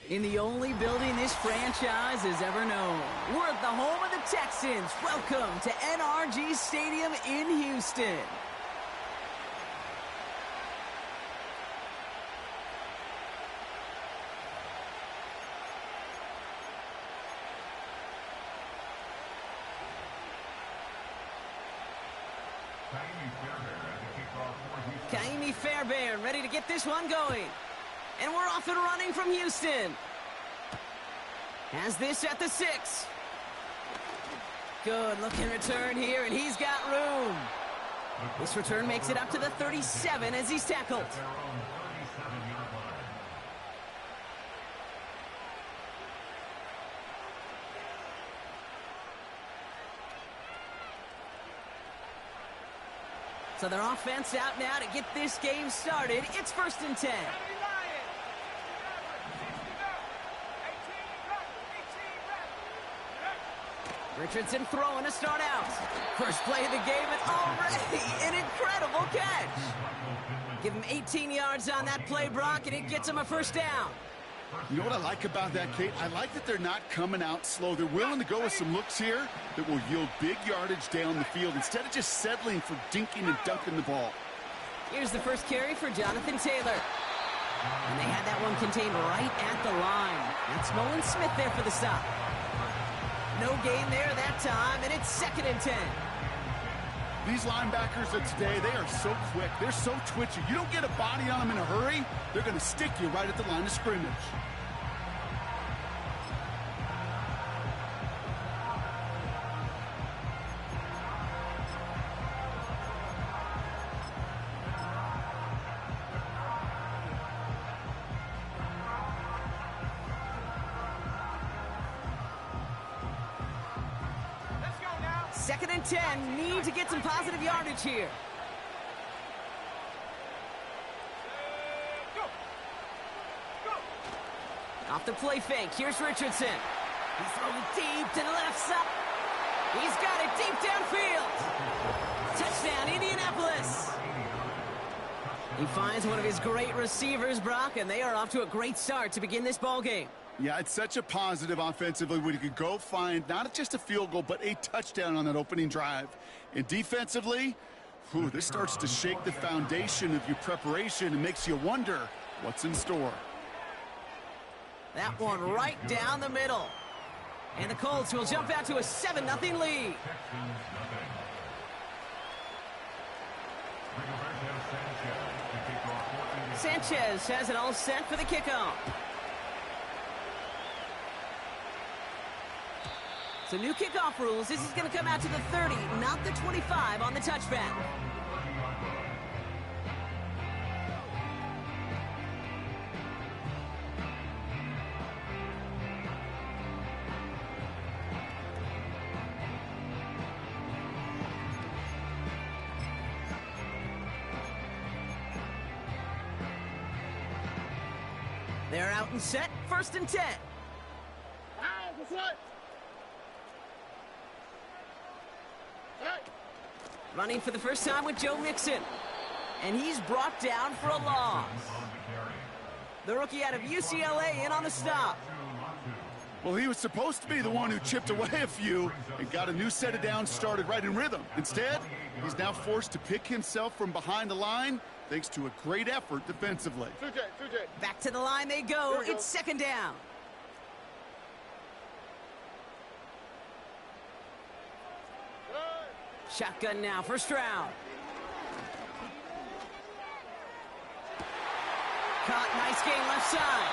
In the only building this franchise has ever known. We're at the home of the Texans. Welcome to NRG Stadium in Houston. Fairbairn ready to get this one going. And we're off and running from Houston. Has this at the 6. Good looking return here, and he's got room. This return makes it up to the 37 as he's tackled. So their offense out now to get this game started. It's 1st and 10. Richardson throwing to start out. First play of the game, and already an incredible catch. Give him 18 yards on that play, Brock, and it gets him a 1st down. You know what I like about that, Kate? I like that they're not coming out slow. They're willing to go with some looks here that will yield big yardage down the field instead of just settling for dinking and dunking the ball. Here's the first carry for Jonathan Taylor. And they had that one contained right at the line. That's Nolan Smith there for the stop. No gain there that time, and it's 2nd and 10. These linebackers of today, they are so quick. They're so twitchy. You don't get a body on them in a hurry, they're going to stick you right at the line of scrimmage. Second and 10, need to get some positive yardage here. Off the play fake, here's Richardson. He's throwing deep to the left side. He's got it deep downfield. Touchdown, Indianapolis. He finds one of his great receivers, Brock, and they are off to a great start to begin this ball game. Yeah, it's such a positive offensively when you could go find not just a field goal, but a touchdown on that opening drive. And defensively, this starts to shake the foundation of your preparation and makes you wonder what's in store. That one right down the middle. And the Colts will jump out to a 7-0 lead. Sanchez has it all set for the kickoff. So new kickoff rules. This is going to come out to the 30, not the 25 on the touchback. They're out and set. 1st and 10. Running for the first time with Joe Mixon. And he's brought down for a loss. The rookie out of UCLA in on the stop. Well, he was supposed to be the one who chipped away a few and got a new set of downs started right in rhythm. Instead, he's now forced to pick himself from behind the line thanks to a great effort defensively. Back to the line they go. It's 2nd down. Shotgun now, 1st round. Caught, nice gain left side.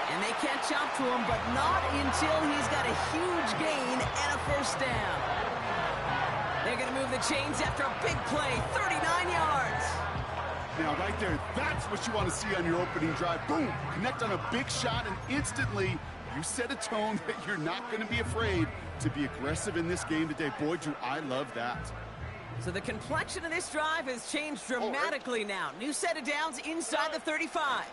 And they catch up to him, but not until he's got a huge gain and a 1st down. They're going to move the chains after a big play, 39 yards. Now, right there, that's what you want to see on your opening drive. Boom! Connect on a big shot, and instantly you set a tone that you're not going to be afraid to be aggressive in this game today. Boy, do I love that. So the complexion of this drive has changed dramatically now. New set of downs inside the 35.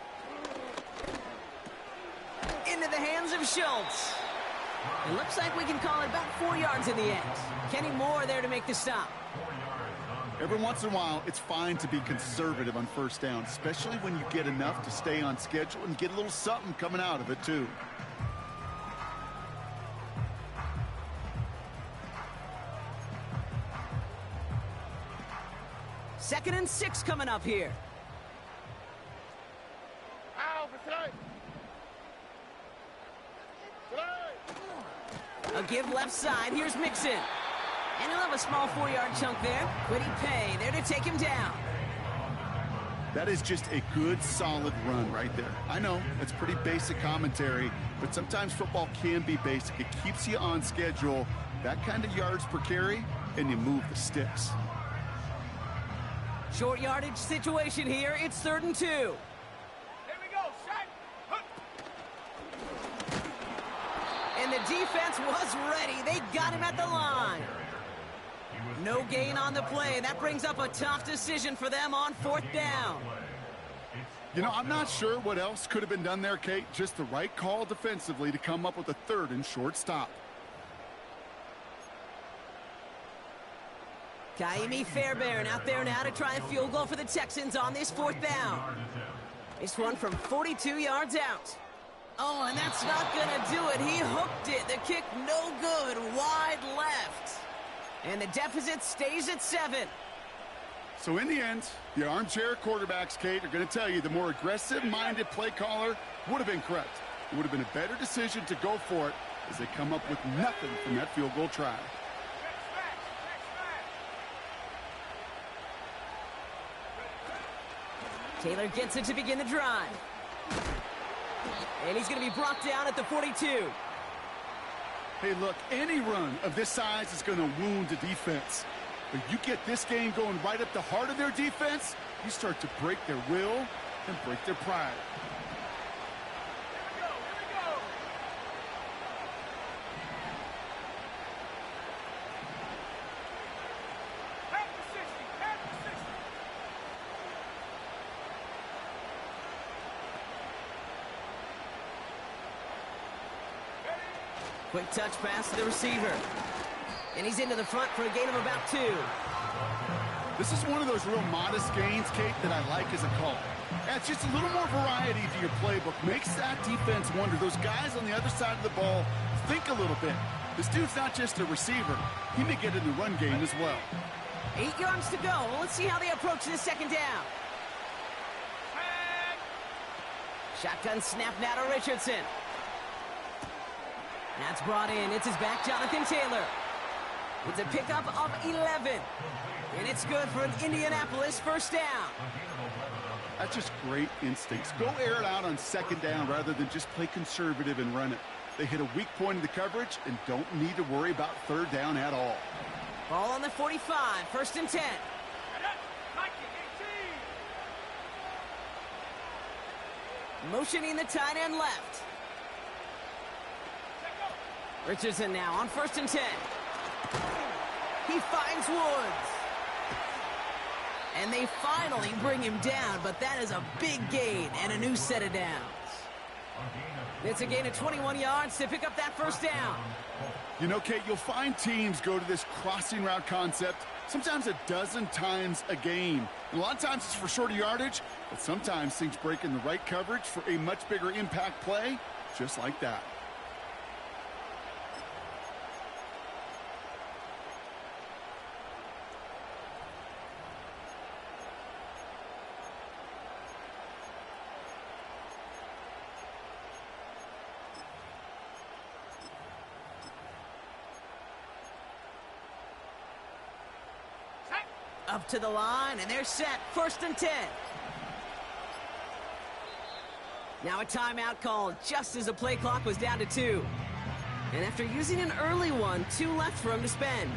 Into the hands of Schultz. It looks like we can call it about 4 yards in the end. Kenny Moore there to make the stop. Every once in a while, it's fine to be conservative on first down, especially when you get enough to stay on schedule and get a little something coming out of it, too. Second and 6 coming up here. A give left side. Here's Mixon. And he'll have a small 4-yard chunk there. Quiddy Pay there to take him down. That is just a good, solid run right there. I know, it's pretty basic commentary, but sometimes football can be basic. It keeps you on schedule, that kind of yards per carry, and you move the sticks. Short yardage situation here. It's 3rd and 2. Here we go, shot. And the defense was ready. They got him at the line. No gain on the play. That brings up a tough decision for them on 4th down. You know, I'm not sure what else could have been done there, Kate. Just the right call defensively to come up with a 3rd and short stop. Kaimi Fairbairn out there now to try a field goal for the Texans on this 4th down. This one from 42 yards out. Oh, and that's not going to do it. He hooked it. The kick no good. Wide left. And the deficit stays at 7. So in the end, the armchair quarterbacks, Kate, are going to tell you the more aggressive-minded play caller would have been correct. It would have been a better decision to go for it as they come up with nothing from that field goal try. Taylor gets it to begin the drive. And he's going to be brought down at the 42. Hey, look, any run of this size is going to wound the defense. But you get this game going right up the heart of their defense, you start to break their will and break their pride. Here we go. Back to 60, back to 60. Quick touch pass to the receiver. And he's into the front for a gain of about 2. This is one of those real modest gains, Kate, that I like as a call. Adds just a little more variety to your playbook. Makes that defense wonder. Those guys on the other side of the ball think a little bit. This dude's not just a receiver. He may get in the run game as well. 8 yards to go. Well, let's see how they approach this 2nd down. Shotgun snap now to Richardson. That's brought in. It's his back, Jonathan Taylor. It's a pickup of 11. And it's good for an Indianapolis 1st down. That's just great instincts. Go air it out on 2nd down rather than just play conservative and run it. They hit a weak point in the coverage and don't need to worry about 3rd down at all. Ball on the 45, 1st and 10. Motioning the tight end left. Richardson now on 1st and 10. He finds Woods. And they finally bring him down, but that is a big gain and a new set of downs. It's a gain of 21 yards to pick up that 1st down. You know, Kate, you'll find teams go to this crossing route concept sometimes a dozen times a game. And a lot of times it's for shorter yardage, but sometimes things break in the right coverage for a much bigger impact play, just like that. Up to the line, and they're set. 1st and 10. Now a timeout called just as the play clock was down to 2. And after using an early one, 2 left for him to spend.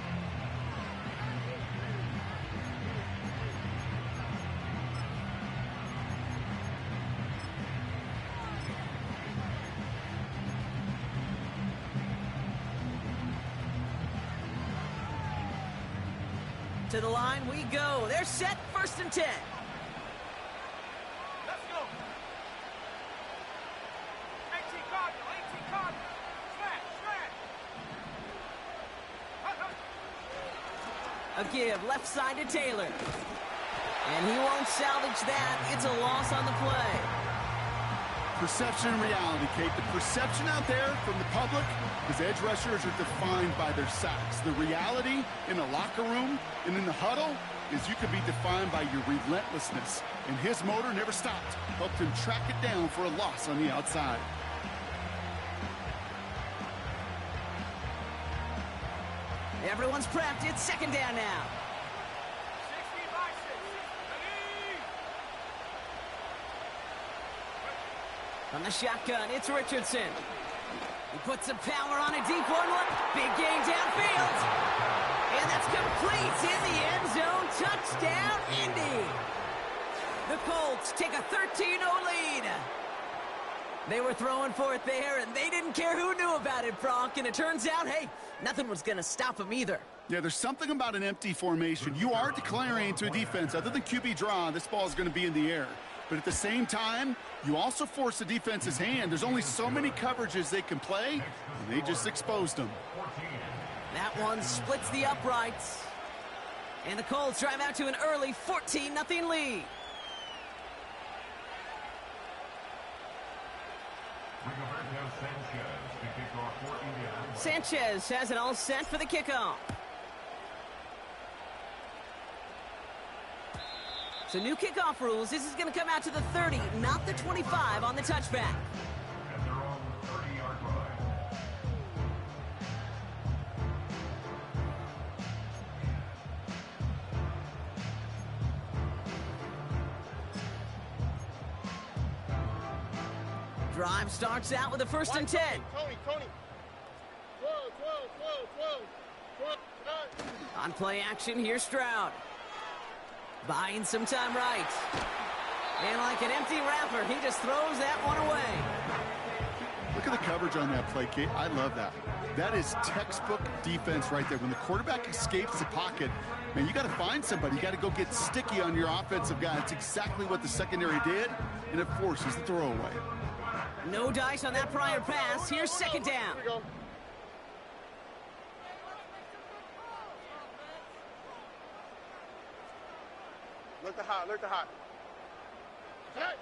To the line we go. They're set. 1st and 10. Let's go. 18 Cardinal, 18 Cardinal. Smash. A give left side to Taylor. And he won't salvage that. It's a loss on the play. Perception and reality, Kate. The perception out there from the public is edge rushers are defined by their sacks. The reality in the locker room and in the huddle is you could be defined by your relentlessness. And his motor never stopped. Helped him track it down for a loss on the outside. Everyone's prepped. It's second down now. 60 by 6. Ready? From the shotgun, it's Richardson. He puts some power on a deep one. Big gain downfield. And that's complete in the end zone. Touchdown, Indy. The Colts take a 13-0 lead. They were throwing for it there, and they didn't care who knew about it, Brock. And it turns out, hey, nothing was going to stop them either. Yeah, there's something about an empty formation. You are declaring to a defense, other than QB draw, this ball is going to be in the air. But at the same time, you also force the defense's hand. There's only so many coverages they can play, and they just exposed them. That one splits the uprights. And the Colts drive out to an early 14-0 lead. Sanchez has it all set for the kickoff. So new kickoff rules. This is going to come out to the 30, not the 25 on the touchback. Drive starts out with a 1st and 10. Tony. 12. On play action, here's Stroud. Buying some time right. And like an empty wrapper, he just throws that one away. Look at the coverage on that play, Kate. I love that. That is textbook defense right there. When the quarterback escapes the pocket, man, you got to find somebody. You got to go get sticky on your offensive guy. It's exactly what the secondary did, and it forces the throwaway. No dice on that prior pass. Here's second down. Here we go. Look the hot. Hey.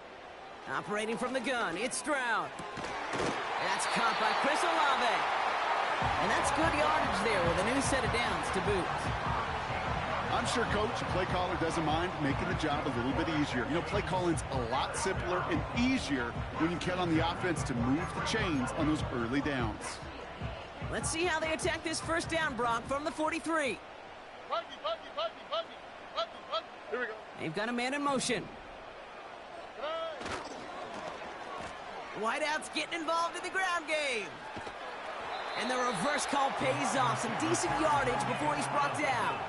Operating from the gun, it's Stroud. That's caught by Chris Olave. And that's good yardage there with a new set of downs to boot. I'm sure Coach, play caller, doesn't mind making the job a little bit easier. You know, play calling's a lot simpler and easier when you count on the offense to move the chains on those early downs. Let's see how they attack this first down, Brock, from the 43. Buggy. Here we go. They've got a man in motion. Wideout's getting involved in the ground game. And the reverse call pays off. Some decent yardage before he's brought down.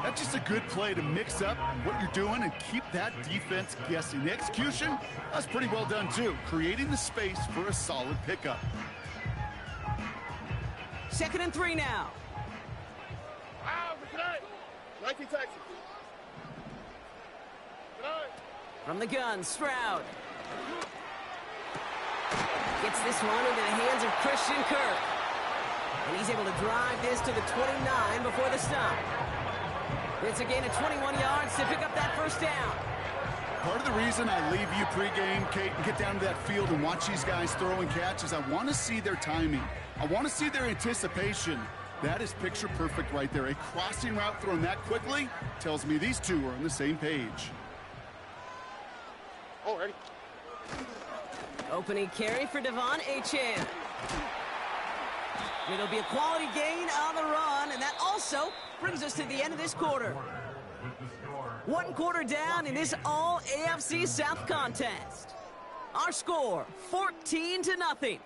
That's just a good play to mix up what you're doing and keep that defense guessing. The execution, that's pretty well done too. Creating the space for a solid pickup. 2nd and 3 now. Wow, tonight. 19 Texans. From the gun, Stroud. Gets this one into the hands of Christian Kirk. And he's able to drive this to the 29 before the stop. It's a gain of 21 yards to pick up that first down. Part of the reason I leave you pregame, Kate, and get down to that field and watch these guys throw and catch is I want to see their timing. I want to see their anticipation. That is picture perfect right there. A crossing route thrown that quickly tells me these two are on the same page. Oh, ready. Opening carry for Devon Achane. It'll be a quality gain on the run, and that also brings us to the end of this quarter. 1 quarter down in this all AFC South contest. Our score, 14-0.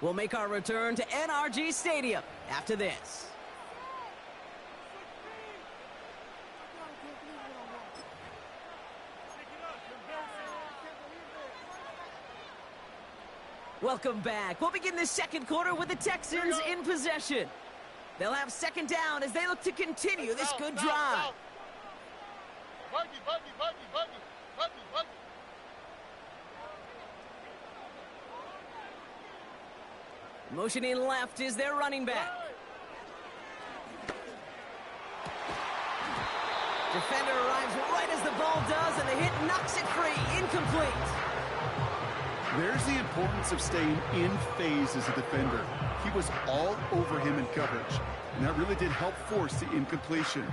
We'll make our return to NRG Stadium after this. Welcome back. We'll begin the second quarter with the Texans in possession. They'll have second down as they look to continue this good drive. Buggy. Motioning left is their running back. Defender arrives right as the ball does, and the hit knocks it free. Incomplete. There's the importance of staying in phase as a defender. He was all over him in coverage, and that really did help force the incompletion.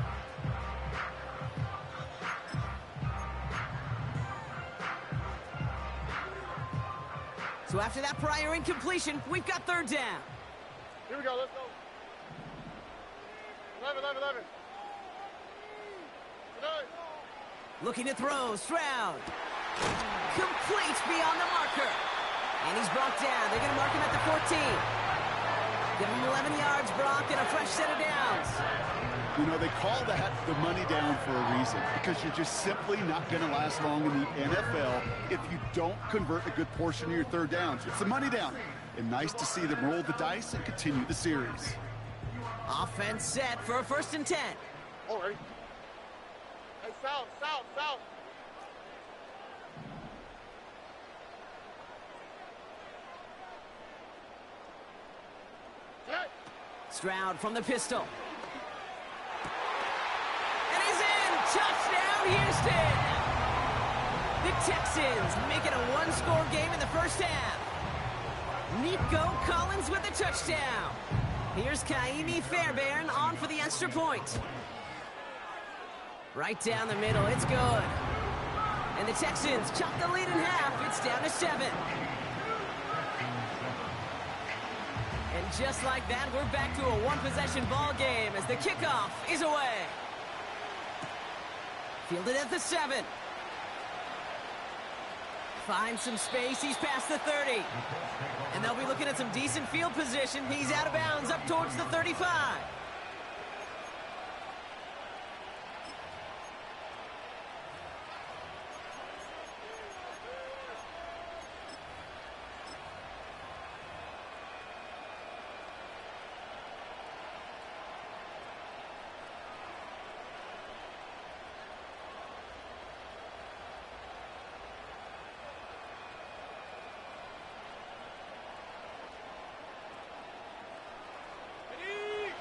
So after that prior incompletion, we've got third down. Here we go, let's go. 11. Tonight. Looking to throw, Stroud. Complete beyond the marker. And he's brought down. They're going to mark him at the 14. Give him 11 yards, Brock, and a fresh set of downs. You know, they call that the money down for a reason, because you're just simply not going to last long in the NFL if you don't convert a good portion of your third downs. It's the money down. And nice to see them roll the dice and continue the series. Offense set for a 1st and 10. Oh, ready? Hey, south. Hey. Stroud from the pistol. And he's in! Touchdown, Houston! The Texans make it a one-score game in the first half. Nico Collins with the touchdown. Here's Kaimi Fairbairn on for the extra point. Right down the middle, it's good. And the Texans chop the lead in half. It's down to 7. And just like that, we're back to a one-possession ball game as the kickoff is away. Fielded at the 7. Finds some space, he's past the 30. And they'll be looking at some decent field position. He's out of bounds up towards the 35.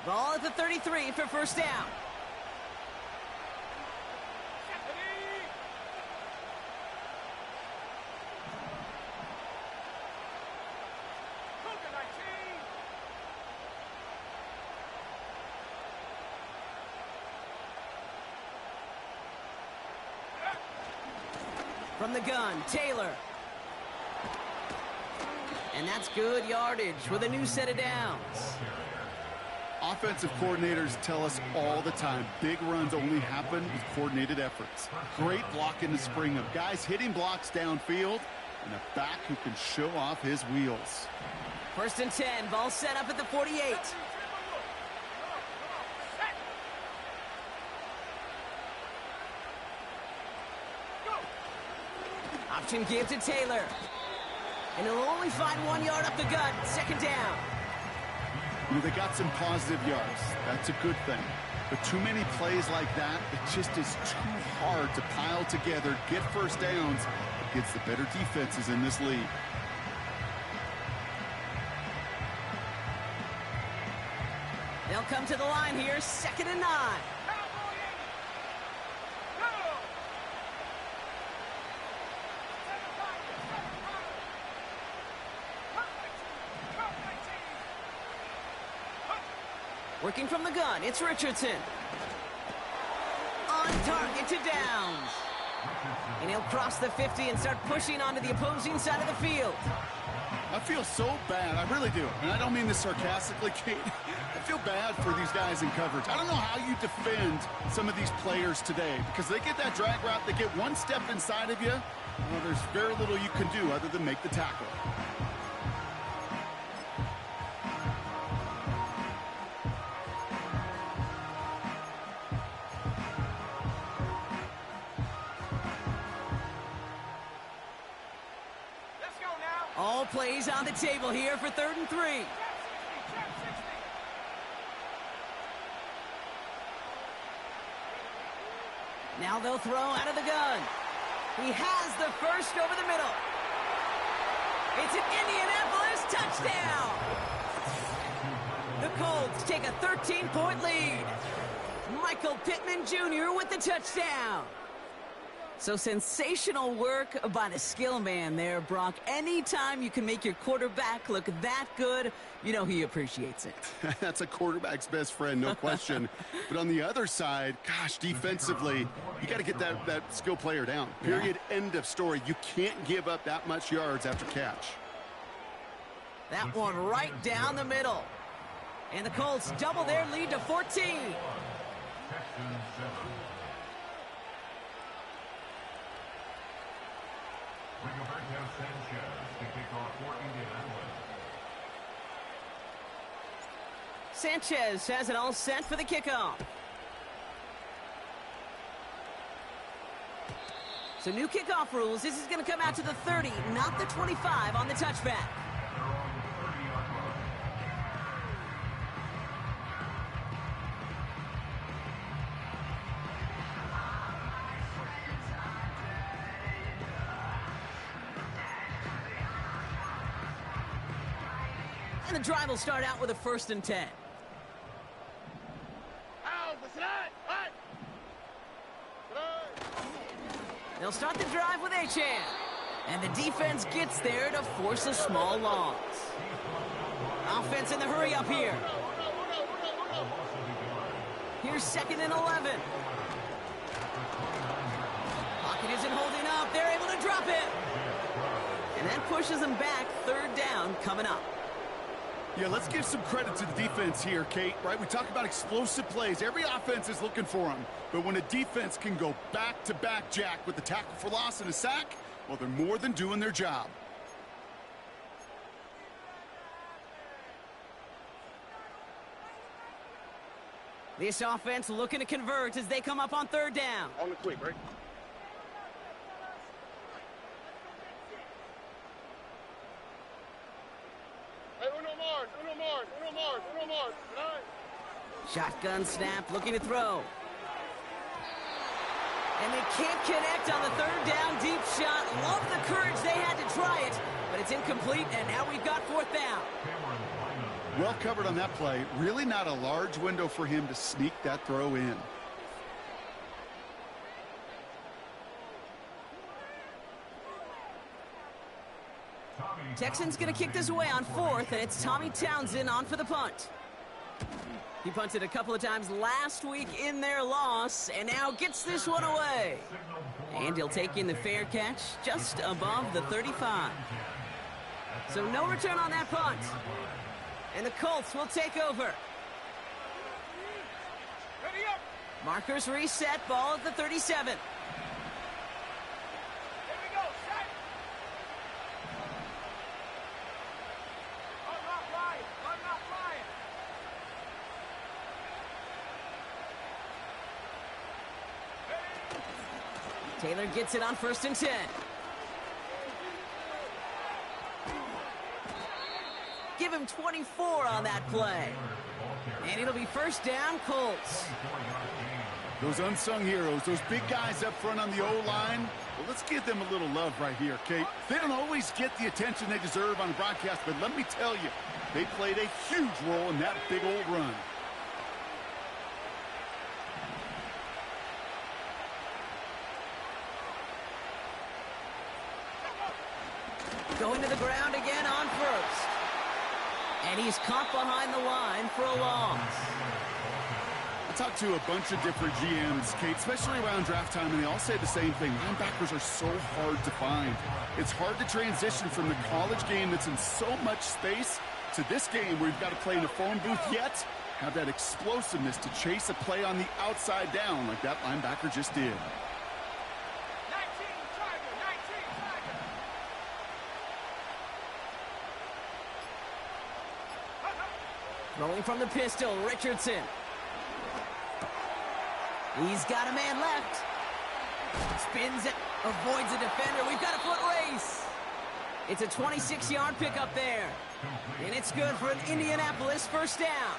Ball at the 33 for first down. From the gun, Taylor. And that's good yardage with a new set of downs. Offensive coordinators tell us all the time, big runs only happen with coordinated efforts. Great block in the spring of guys hitting blocks downfield and a back who can show off his wheels. 1st and 10, ball set up at the 48. Option give to Taylor. And he'll only find 1 yard up the gut, 2nd down. You know, they got some positive yards. That's a good thing. But too many plays like that, it just is too hard to pile together, get first downs against the better defenses in this league. They'll come to the line here, 2nd and 9. Working from the gun, it's Richardson. On target to downs. And he'll cross the 50 and start pushing onto the opposing side of the field. I feel so bad, I really do. And I don't mean this sarcastically, Kate. I feel bad for these guys in coverage. I don't know how you defend some of these players today, because they get that drag route, they get one step inside of you, well, there's very little you can do other than make the tackle. All plays on the table here for 3rd and 3. Now they'll throw out of the gun. He has the first over the middle. It's an Indianapolis touchdown. The Colts take a 13-point lead. Michael Pittman Jr. with the touchdown. So sensational work by the skill man there, Brock. Anytime you can make your quarterback look that good, you know he appreciates it. That's a quarterback's best friend, no question. But on the other side, gosh, defensively, you got to get that skill player down. Period, end of story. You can't give up that much yards after catch. That one right down the middle. And the Colts double their lead to 14. Sanchez has it all set for the kickoff. So new kickoff rules. This is going to come out to the 30, not the 25 on the touchback. And the drive will start out with a 1st and 10. They'll start the drive with Achane. And the defense gets there to force a small loss. Offense in the hurry up here. Here's 2nd and 11. Pocket isn't holding up. They're able to drop it. And that pushes them back. 3rd down coming up. Yeah, let's give some credit to the defense here, Kate, right? We talk about explosive plays. Every offense is looking for them. But when a defense can go back-to-back, Jack, with the tackle for loss and a sack, well, they're more than doing their job. This offense looking to convert as they come up on 3rd down. On the quick, right? Uno Mars. Shotgun snap, looking to throw. And they can't connect on the 3rd down deep shot. Love the courage they had to try it, but it's incomplete, and now we've got 4th down. Well covered on that play. Really not a large window for him to sneak that throw in. Texans going to kick this away on 4th, and it's Tommy Townsend on for the punt. He punted a couple of times last week in their loss, and now gets this one away. And he'll take in the fair catch just above the 35. So no return on that punt. And the Colts will take over. Markers reset, ball at the 37. Taylor gets it on 1st and 10. Give him 24 on that play. And it'll be 1st down, Colts. Those unsung heroes, those big guys up front on the O-line, well, let's give them a little love right here, Kate. They don't always get the attention they deserve on the broadcast, but let me tell you, they played a huge role in that big old run. Going to the ground again on 1st. And he's caught behind the line for a loss. I talked to a bunch of different GMs, Kate, especially around draft time, and they all say the same thing. Linebackers are so hard to find. It's hard to transition from the college game that's in so much space to this game where you've got to play in a phone booth, yet have that explosiveness to chase a play on the outside down like that linebacker just did. Rolling from the pistol, Richardson. He's got a man left. Spins it, avoids a defender. We've got a foot race. It's a 26-yard pickup there. And it's good for an Indianapolis 1st down.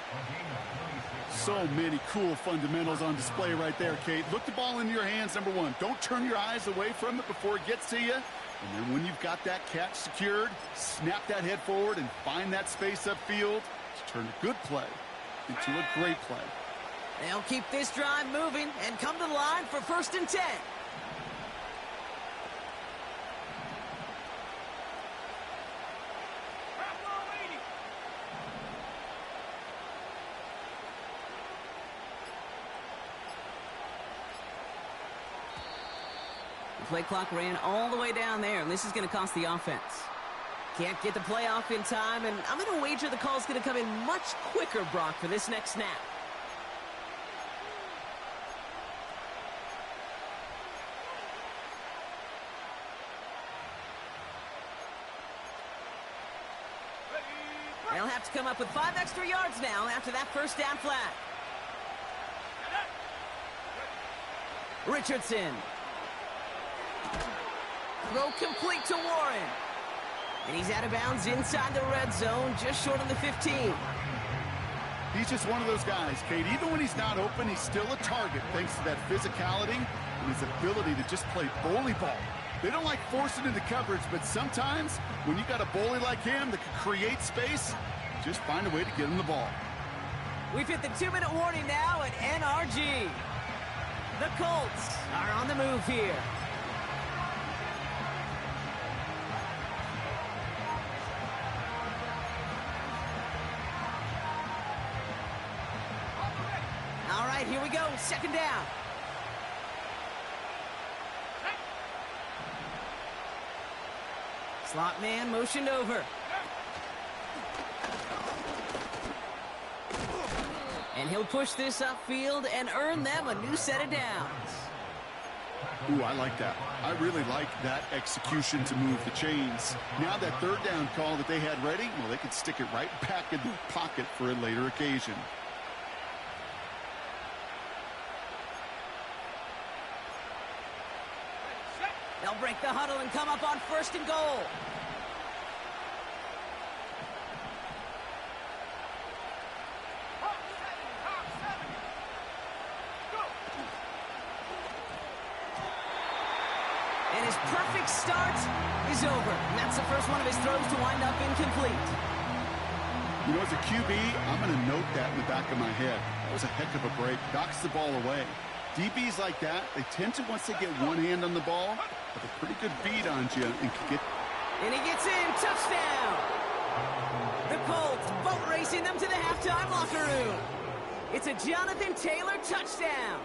So many cool fundamentals on display right there, Kate. Look the ball into your hands, number one. Don't turn your eyes away from it before it gets to you. And then when you've got that catch secured, snap that head forward and find that space upfield to turn a good play into a great play. They'll keep this drive moving and come to the line for 1st and 10. The play clock ran all the way down there, and this is going to cost the offense. Can't get the play off in time, and I'm going to wager the call's going to come in much quicker, Brock, for this next snap. They'll have to come up with 5 extra yards now after that 1st down flat. Richardson. Throw complete to Warren. And he's out of bounds inside the red zone, just short of the 15. He's just one of those guys, Kate. Even when he's not open, he's still a target thanks to that physicality and his ability to just play bully ball. They don't like forcing into coverage, but sometimes when you got a bully like him that can create space, just find a way to get him the ball. We've hit the 2-minute warning now at NRG. The Colts are on the move here. All right, here we go. 2nd down. Slot man motioned over. And he'll push this upfield and earn them a new set of downs. Ooh, I like that. I really like that execution to move the chains. Now that 3rd down call that they had ready, well, they could stick it right back in their pocket for a later occasion. They'll break the huddle and come up on 1st and goal. And his perfect start is over. And that's the first one of his throws to wind up incomplete. You know, as a QB, I'm going to note that in the back of my head. That was a heck of a break. Knocks the ball away. DBs like that, they tend to, once they get one hand on the ball, have a pretty good beat on you and can get... And he gets in. Touchdown! The Colts boat racing them to the halftime locker room. It's a Jonathan Taylor touchdown.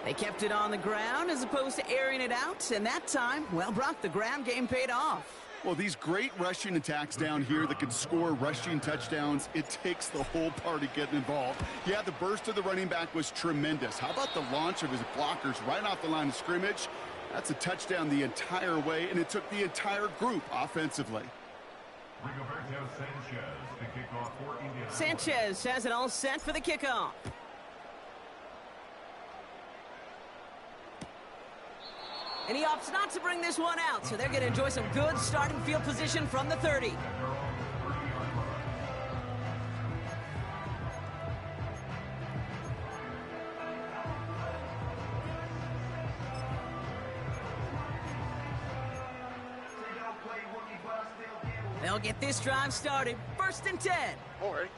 They kept it on the ground as opposed to airing it out, and that time, well, Brock, the ground game paid off. Well, these great rushing attacks down here that can score rushing touchdowns, it takes the whole party getting involved. Yeah, the burst of the running back was tremendous. How about the launch of his blockers right off the line of scrimmage? That's a touchdown the entire way, and it took the entire group offensively. Sanchez has it all set for the kickoff. And he opts not to bring this one out, so they're going to enjoy some good starting field position from the 30. They'll get this drive started. 1st and 10. All right.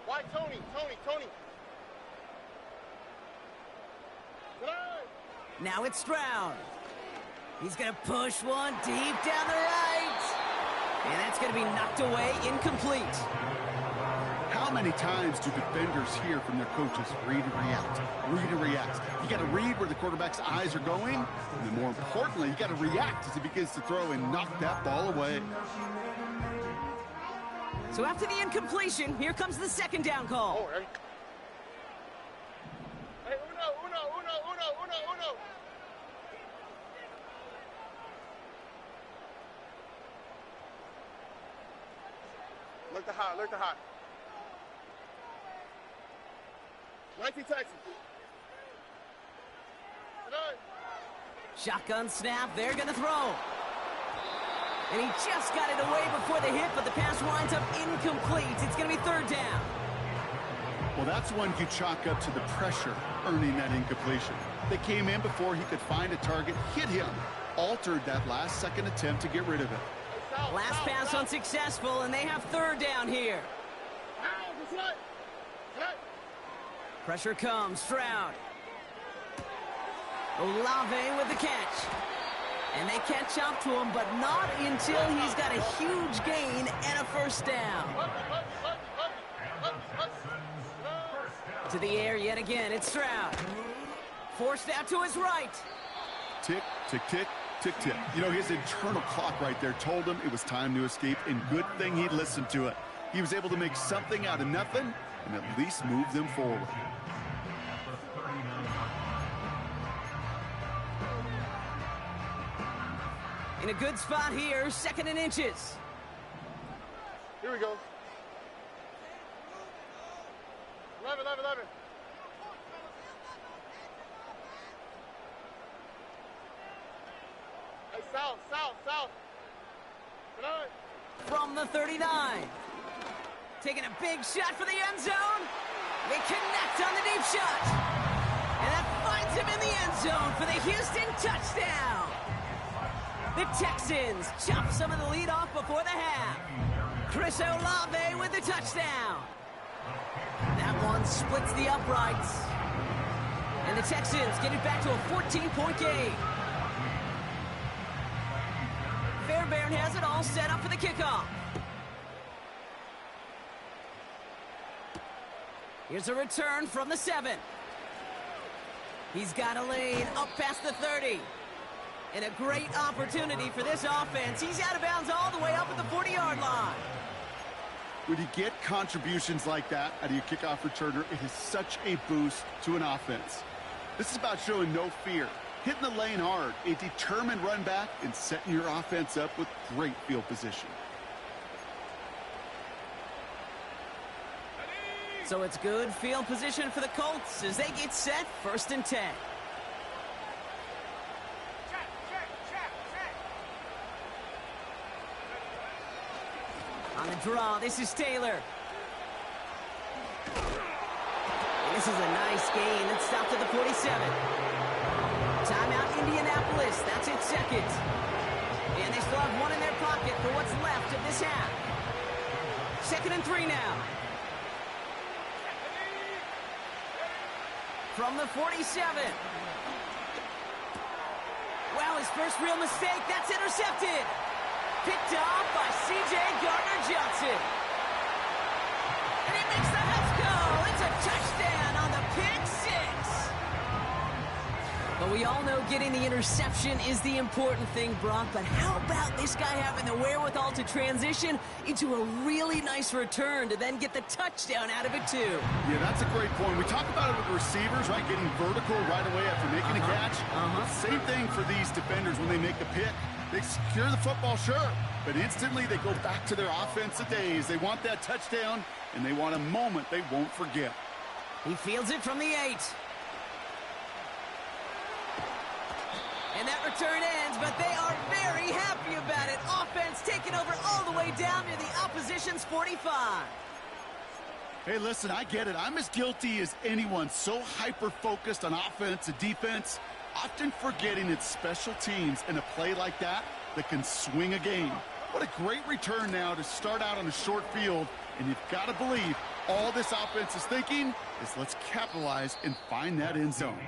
Why, Tony? Now it's Stroud. He's going to push one deep down the right. And that's going to be knocked away, incomplete. How many times do defenders hear from their coaches, read and react, read and react? You got to read where the quarterback's eyes are going, and then more importantly, you got to react as he begins to throw and knock that ball away. So after the incompletion, here comes the 2nd down call. All right. Hey, uno. Look the hot. 19 Texans. Shotgun snap, they're going to throw. And he just got it away before the hit, but the pass winds up incomplete. It's going to be 3rd down. Well, that's one you chalk up to the pressure earning that incompletion. They came in before he could find a target, hit him, altered that last-second attempt to get rid of it. Last pass unsuccessful, and they have 3rd down here. Pressure comes, Stroud. Olave with the catch. And they catch up to him, but not until he's got a huge gain and a first down. To the air yet again, it's Stroud. Forced out to his right. Tick, tick, tick, tick, tick. You know, his internal clock right there told him it was time to escape, and good thing he listened to it. He was able to make something out of nothing and at least move them forward. In a good spot here, 2nd and inches. Here we go. 11. Hey, south. Come on. From the 39. Taking a big shot for the end zone. They connect on the deep shot. And that finds him in the end zone for the Houston touchdown. The Texans chop some of the lead off before the half. Chris Olave with the touchdown. That one splits the uprights. And the Texans get it back to a 14-point game. Fairbairn has it all set up for the kickoff. Here's a return from the 7. He's got a lane up past the 30. And a great opportunity for this offense. He's out of bounds all the way up at the 40-yard line. When you get contributions like that out of your kickoff returner, it is such a boost to an offense. This is about showing no fear, hitting the lane hard, a determined run back, and setting your offense up with great field position. So it's good field position for the Colts as they get set 1st and 10. On the draw, this is Taylor. And this is a nice gain. It's stopped at the 47. Timeout, Indianapolis. That's its 2nd. And they still have one in their pocket for what's left of this half. 2nd and 3 now. From the 47. Well, his first real mistake. That's intercepted. Picked off by C.J. Gardner-Johnson. And he makes the Huffs go. It's a touchdown on the pick 6. But we all know getting the interception is the important thing, Brock. But how about this guy having the wherewithal to transition into a really nice return to then get the touchdown out of it, too? Yeah, that's a great point. We talk about it with receivers, right? Getting vertical right away after making a catch. Same thing for these defenders when they make a pick. They secure the football, sure, but instantly they go back to their offensive days. They want that touchdown, and they want a moment they won't forget. He fields it from the 8. And that return ends, but they are very happy about it. Offense taking over all the way down near the opposition's 45. Hey, listen, I get it. I'm as guilty as anyone. So hyper-focused on offense and defense, often forgetting it's special teams in a play like that can swing a game. What a great return now to start out on a short field, and you've got to believe all this offense is thinking is let's capitalize and find that end zone.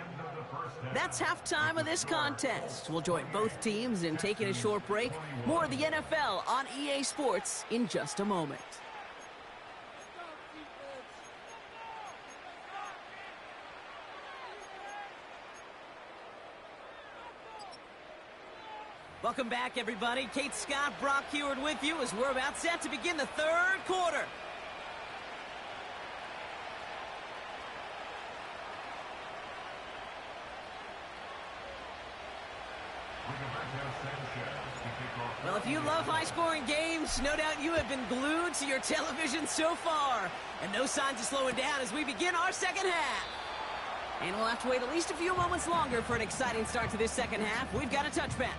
That's halftime of this contest. We'll join both teams in taking a short break. More of the NFL on EA Sports in just a moment. Welcome back, everybody. Kate Scott, Brock Heward with you as we're about set to begin the 3rd quarter. Well, if you love high-scoring games, no doubt you have been glued to your television so far. And no signs of slowing down as we begin our 2nd half. And we'll have to wait at least a few moments longer for an exciting start to this 2nd half. We've got a touchback.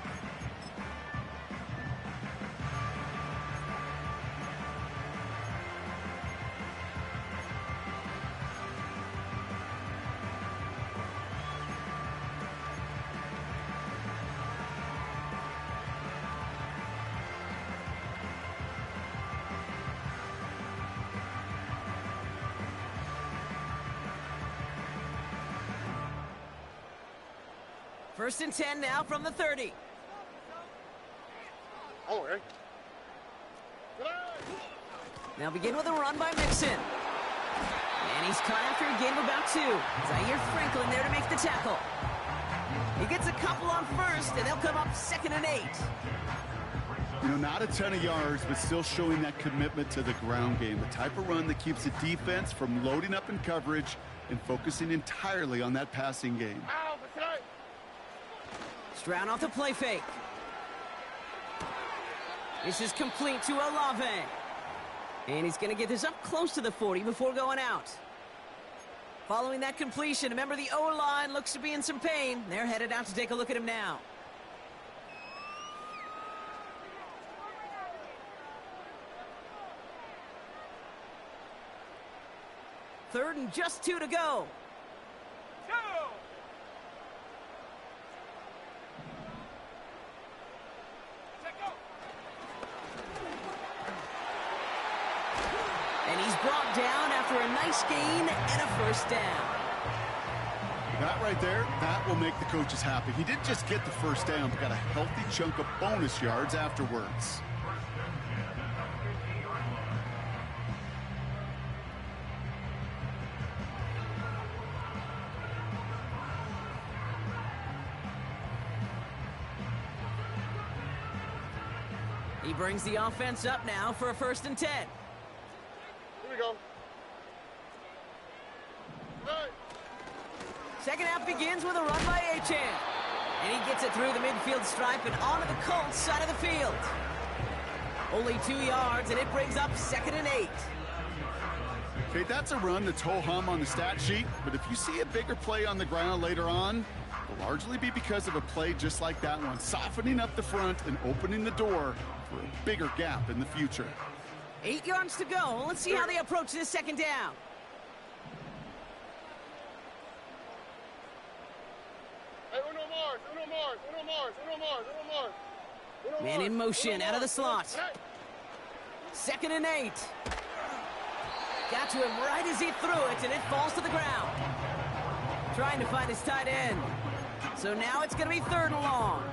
First and 10 now from the 30. Oh, hey. Now begin with a run by Mixon. And he's caught after a gain of about 2. Zaire Franklin there to make the tackle. He gets a couple on first, and they'll come up 2nd and 8. You know, not a ton of yards, but still showing that commitment to the ground game. The type of run that keeps the defense from loading up in coverage and focusing entirely on that passing game. Stroud off the play fake. This is complete to Olave. And he's going to get this up close to the 40 before going out. Following that completion, remember the O-line looks to be in some pain. They're headed out to take a look at him now. Third and just 2 to go. And he's brought down after a nice gain and a first down. That right there, that will make the coaches happy. He didn't just get the first down, but got a healthy chunk of bonus yards afterwards. He brings the offense up now for a 1st and 10. Here we go. Hey. Second half begins with a run by Achane. And he gets it through the midfield stripe and onto the Colts side of the field. Only 2 yards, and it brings up 2nd and 8. Okay, that's a run that's ho-hum on the stat sheet, but if you see a bigger play on the ground later on, it'll largely be because of a play just like that one, softening up the front and opening the door for a bigger gap in the future. 8 yards to go. Let's see how they approach this 2nd down. Hey, Uno Mars, Uno Mars, Uno Mars, Uno Mars, Uno Mars. Uno Man in Mars, motion Uno out of the Mars. slot. Hey. 2nd and 8. Got to him right as he threw it, and it falls to the ground. Trying to find his tight end. So now it's going to be 3rd and long.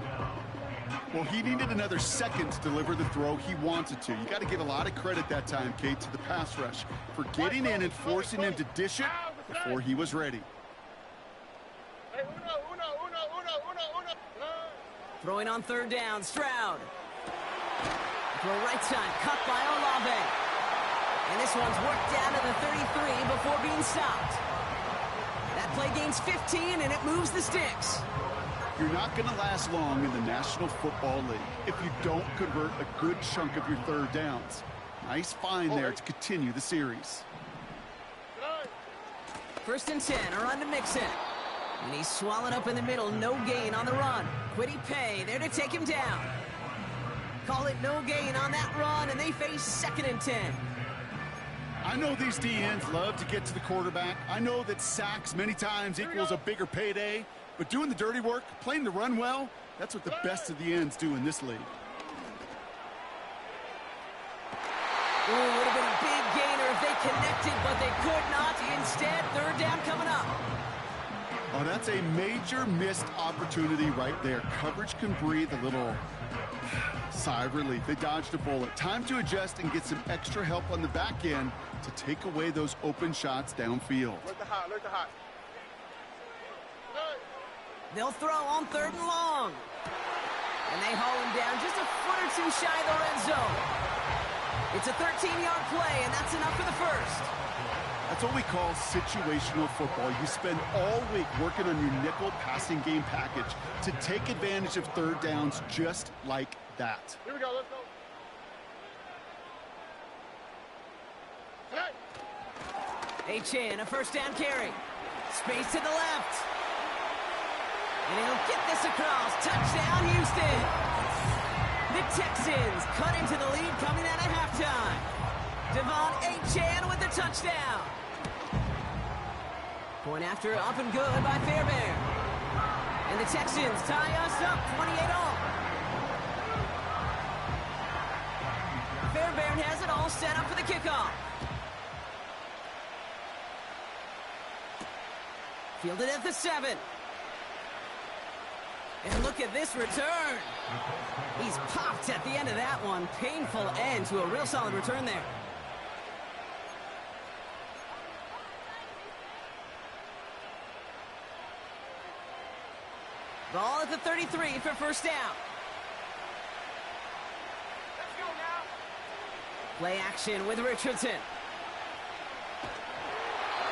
Well, he needed another second to deliver the throw he wanted to. You got to give a lot of credit that time, Kate, to the pass rush for getting in and forcing him to dish it before he was ready. Hey, Uno, Uno, Uno, Uno, Uno, Uno. Throwing on 3rd down, Stroud. Throw right side, cut by Olave. And this one's worked down to the 33 before being stopped. That play gains 15, and it moves the sticks. You're not going to last long in the National Football League if you don't convert a good chunk of your 3rd downs. Nice find there to continue the series. 1st and 10, a run to Mixon. And he's swallowed up in the middle, no gain on the run. Kwity Paye there to take him down. Call it no gain on that run, and they face 2nd and 10. I know these DNs love to get to the quarterback. I know that sacks many times equals a bigger payday, but doing the dirty work, playing the run well, that's what the best of the ends do in this league. Ooh, would have been a big gainer if they connected, but they could not. Instead, 3rd down coming up. Oh, that's a major missed opportunity right there. Coverage can breathe a little sigh of relief. They dodged a bullet. Time to adjust and get some extra help on the back end to take away those open shots downfield. Look the hot, look the hot. They'll throw on 3rd and long. And they haul him down just a foot or 2 shy of the red zone. It's a 13-yard play, and that's enough for the 1st. That's what we call situational football. You spend all week working on your nickel passing game package to take advantage of 3rd downs just like that. Here we go, let's go. Hey. Achane, a 1st down carry. Space to the left. And he'll get this across. Touchdown, Houston. The Texans cut into the lead coming out of halftime. Devon Achane with the touchdown. Point after up and good by Fairbairn. And the Texans tie us up 28-all. Fairbairn has it all set up for the kickoff. Fielded at the 7. And look at this return. He's popped at the end of that one. Painful end to a real solid return there. Ball at the 33 for first down. Let's go now. Play action with Richardson.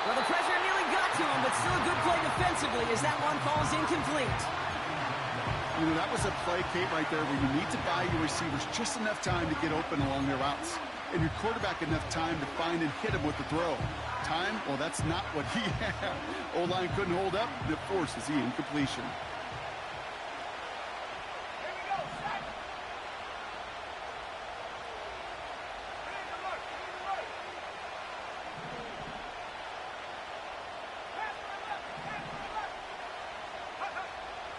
Well, the pressure nearly got to him, but still a good play defensively as that one falls incomplete. You know, that was a play, Kate, right there where you need to buy your receivers just enough time to get open along their routes. And your quarterback enough time to find and hit him with the throw. Time? Well, that's not what he had. O-line couldn't hold up, and it forces the incompletion. Here we go. Set. Ready to look. Ready to look.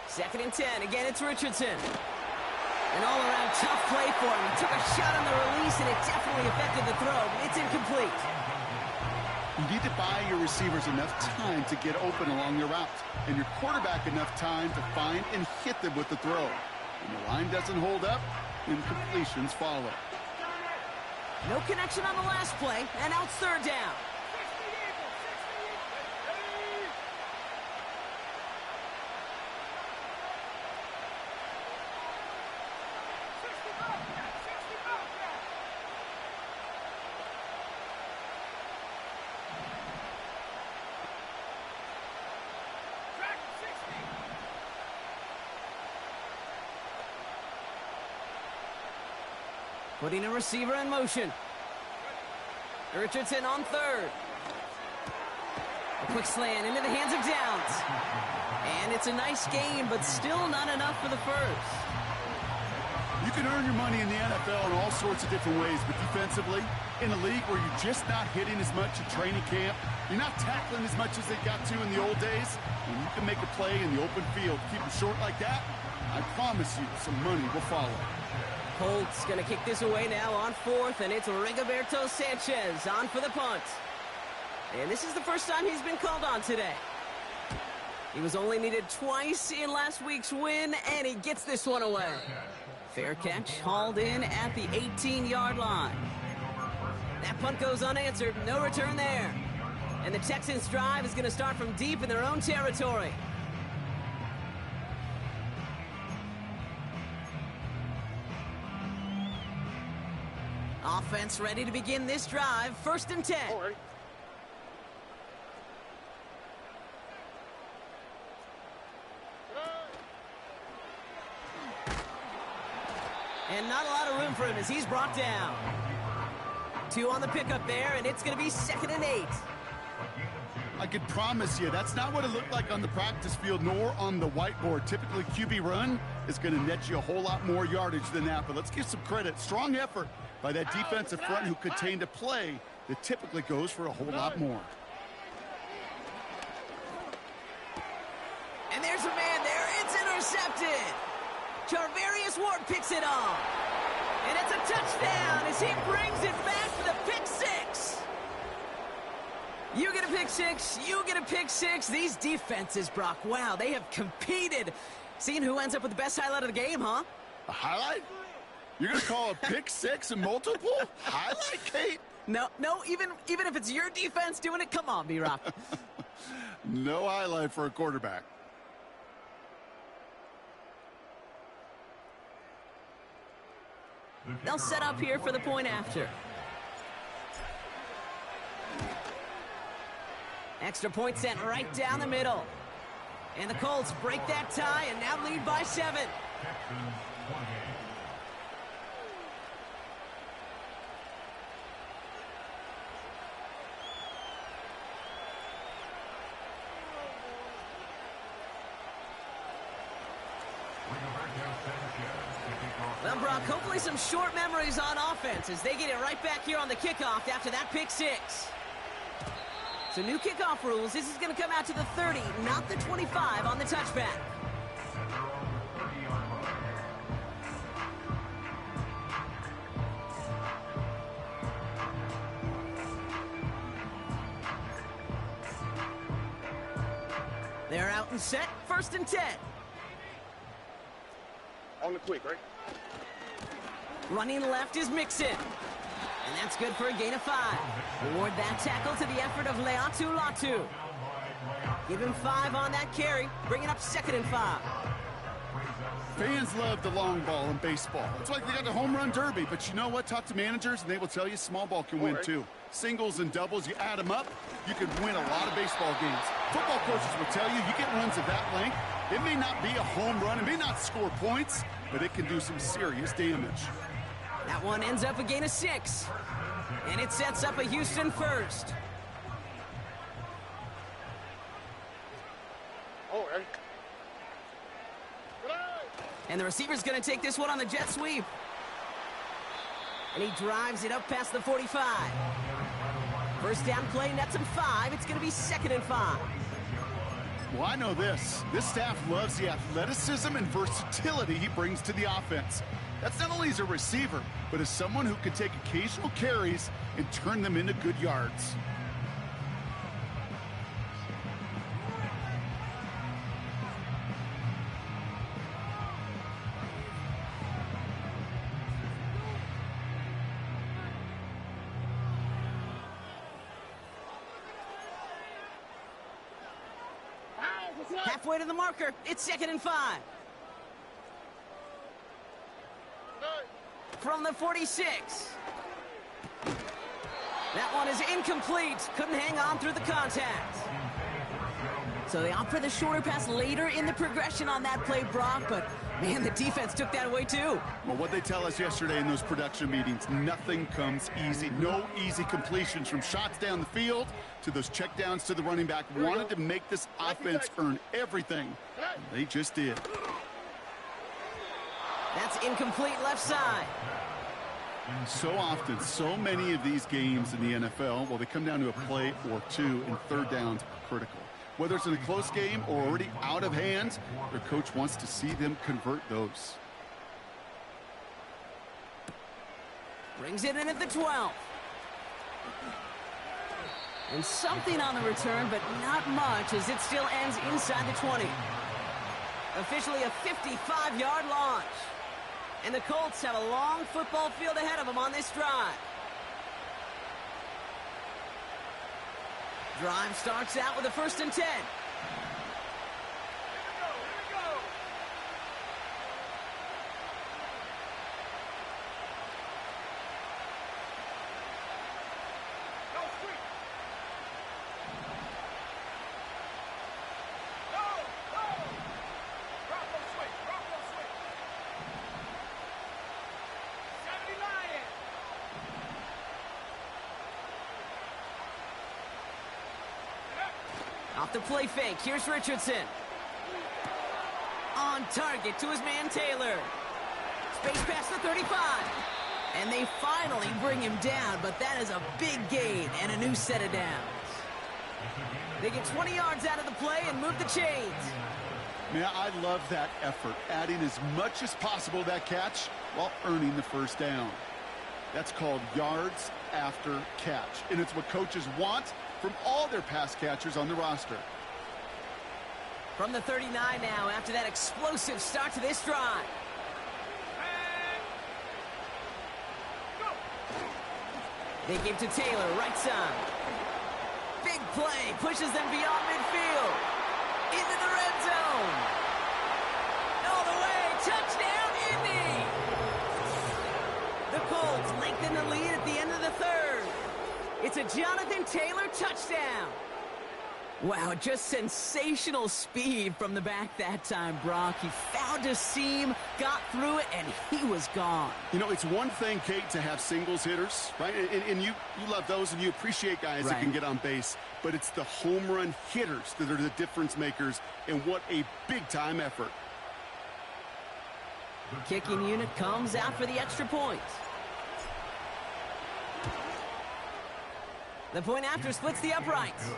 Second and 10. Again, it's Richardson. An all-around tough play for him. He took a shot on the release, and it definitely affected the throw, but it's incomplete. You need to buy your receivers enough time to get open along their route, and your quarterback enough time to find and hit them with the throw. When the line doesn't hold up, incompletions follow. No connection on the last play, and now it's third down. 60 Eagles. 60 Eagles. Ready. Putting a receiver in motion. Richardson on third. A quick slant into the hands of Downs. And it's a nice game, but still not enough for the first. You can earn your money in the NFL in all sorts of different ways, but defensively, in a league where you're just not hitting as much at training camp, you're not tackling as much as they got to in the old days, and you can make a play in the open field, keep them short like that, I promise you some money will follow. Colts going to kick this away now on fourth, and it's Rigoberto Sanchez on for the punt. And this is the first time he's been called on today. He was only needed twice in last week's win, and he gets this one away. Fair catch, hauled in at the 18-yard line. That punt goes unanswered, no return there. And the Texans' drive is going to start from deep in their own territory. Offense ready to begin this drive. First and 10. All right. And not a lot of room for him as he's brought down. 2 on the pickup there, and it's going to be 2nd and 8. I can promise you that's not what it looked like on the practice field nor on the whiteboard. Typically, QB run is going to net you a whole lot more yardage than that, but let's give some credit. Strong effort by that defensive front who contained a play that typically goes for a whole lot more. And there's a man there. It's intercepted. Charvarius Ward picks it off. And it's a touchdown as he brings it back for the pick six. You get a pick six. You get a pick six. These defenses, Brock, wow, they have competed. Seeing who ends up with the best highlight of the game, huh? A highlight? You're going to call a pick six and multiple? Highlight, Kate? No, even if it's your defense doing it, come on, B-Rock. No highlight for a quarterback. They'll set up here for the point after. Extra point sent right down the middle. And the Colts break that tie and now lead by 7. Well, Brock, hopefully some short memories on offense as they get it right back here on the kickoff after that pick six. So new kickoff rules. This is going to come out to the 30, not the 25 on the touchback. They're out and set. First and 10. coming quick, right? Running left is Mixon. And that's good for a gain of 5. Award that tackle to the effort of Leatu Latu. Give him 5 on that carry, bringing up 2nd and 5. Fans love the long ball in baseball. It's like they got the home run derby, but you know what? Talk to managers, and they will tell you small ball can win too. Singles and doubles, you add them up, you can win a lot of baseball games. Football coaches will tell you get runs of that length. It may not be a home run, it may not score points, but it can do some serious damage. That one ends up a gain of 6. And it sets up a Houston first. Oh, right. And the receiver's going to take this one on the jet sweep. And he drives it up past the 45. First down play, nets him 5. It's going to be 2nd and 5. Well, I know this. This staff loves the athleticism and versatility he brings to the offense. That's not only as a receiver, but as someone who can take occasional carries and turn them into good yards. Halfway to the marker. It's 2nd and 5. From the 46. That one is incomplete. Couldn't hang on through the contact. So they opt for the shorter pass later in the progression on that play, Brock, but man, the defense took that away too. Well, what they tell us yesterday in those production meetings, nothing comes easy. No easy completions from shots down the field to those checkdowns to the running back. Wanted to make this offense earn everything. They just did. That's incomplete left side. So often, so many of these games in the NFL, well, they come down to a play or two, and third downs are critical. Whether it's in a close game or already out of hand, their coach wants to see them convert those. Brings it in at the 12. And something on the return, but not much, as it still ends inside the 20. Officially a 55-yard launch. And the Colts have a long football field ahead of them on this drive. Drive starts out with a 1st and 10. Off the play fake, here's Richardson. On target to his man Taylor. Space past the 35. And they finally bring him down, but that is a big gain and a new set of downs. They get 20 yards out of the play and move the chains. Man, I love that effort, adding as much as possible to that catch while earning the first down. That's called yards after catch, and it's what coaches want from all their pass catchers on the roster. From the 39 now, after that explosive start to this drive. They give to Taylor, right side. Big play, pushes them beyond midfield. Into the red zone. All the way, touchdown, Indy! The Colts lengthen the lead at the end of the 3rd. It's a Jonathan Taylor touchdown. Wow, just sensational speed from the back that time, Brock. He found a seam, got through it, and he was gone. You know, it's one thing, Kate, to have singles hitters, right? And you love those, and you appreciate guys that can get on base. But it's the home run hitters that are the difference makers, and what a big-time effort. Kicking unit comes out for the extra point. The point after splits the uprights.